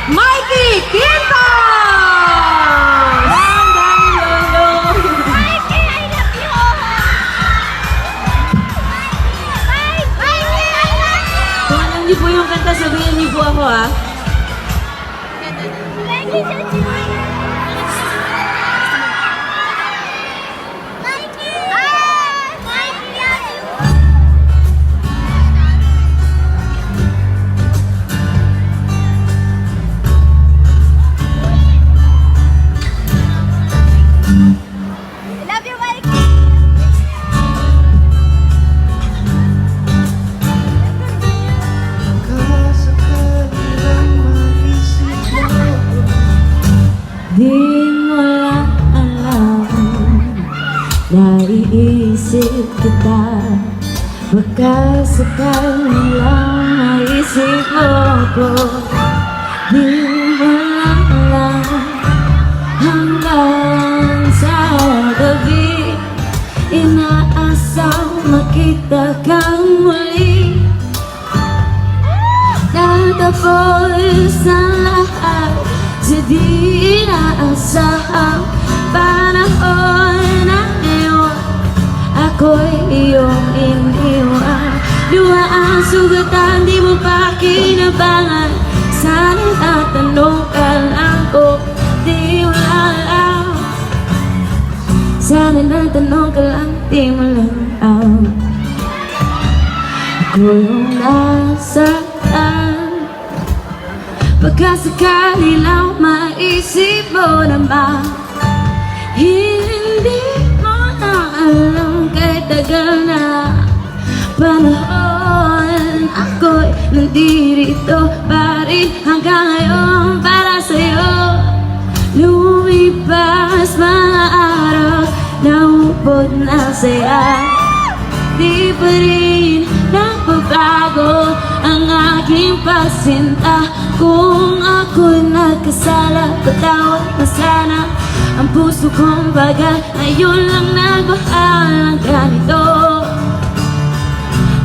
Mikey Quintos! Ang dami lolo! Mikey, I love you! Mikey, I love you! Kung alam niyo po yung kanta, sabihin niyo po ako ah. Mikey, just you. Mikey! Mikey, love you! Love you, Mikey! Di mo lang alam, naiisip kita. Baka sakali lang maisip mo ko. Di mo lang alam, hanggang sa gabi inaasang makita kang muli. Tatapos ang lahat sa di inaasahang panahon na ngayon. Ako'y iyong iniwan, luha ang sugatan, di mo pa kinabangan. Sana tatanong ka lang ko, di mo alam. Sana natanong ka lang, di mo lang alam. Ako yung nasaan, pagkasakali lang maisip mo naman. Hindi mo na alam kahit tagal na panahon. Ako'y nandirito pa rin hanggang ngayon para sa'yo. Lumipas mga araw, naupod na saya. Di pa rin napabago ang aking pasinta. Kung ako'y nagkasala, patawad na sana ang puso kong baga. Ngayon lang nagmahal ng ganito.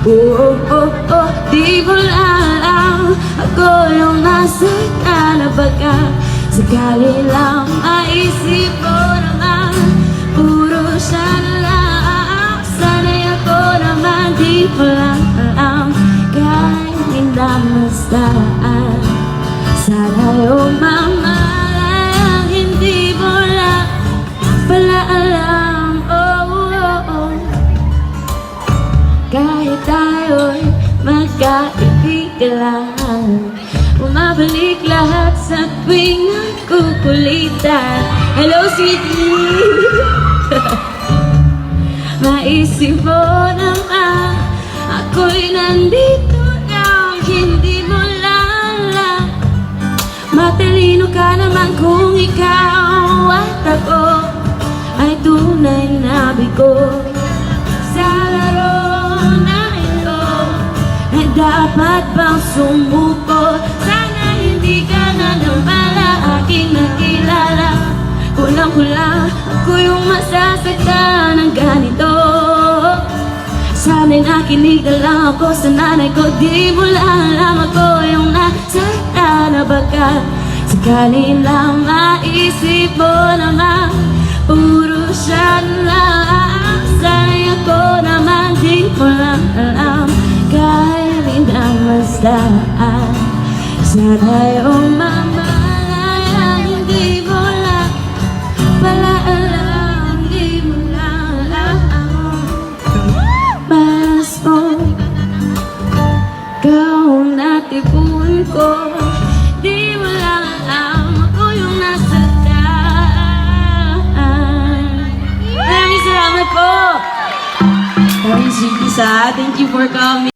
Oh, oh, oh, di mo alam, ako yung nasaktan na baka sakali lang maisip mo naman. Puro siya na lang, sana'y ako naman. Di mo lang alam, kahit minamastaan. Sana yung mamalayang hindi mo lang pala alam. Oh, oh, oh. Kahit tayo'y magkaibigan lang, bumabalik lahat sa tuwing nagkukulitan. Hello, sweetie! Maisip mo naman, ako'y nandito lang, hindi mo lang. Matalino ka naman kung ikaw at ako ay tunay na bigo. Sa laro na ito, ay dapat bang sumuko? Sana hindi ka na naman aking nakilala. Kulang-kulang ako yung masasaktan ng ganito. Sana'y nakinig na lang ako sa nanay ko. Di mo lang alam, ako yung nasaktan na baka sakali lang maisip mo naman. Puro siya lang, sana'y ako naman. Di mo lang alam, kahit minamastaan. Sana yung mamalayang hindi mo lang pala alam. Di mo lang alam, mas mo ikaw natipon ko. Di mo lang alam, ako yung nasaktan. Maraming salamat po. Thank you for coming.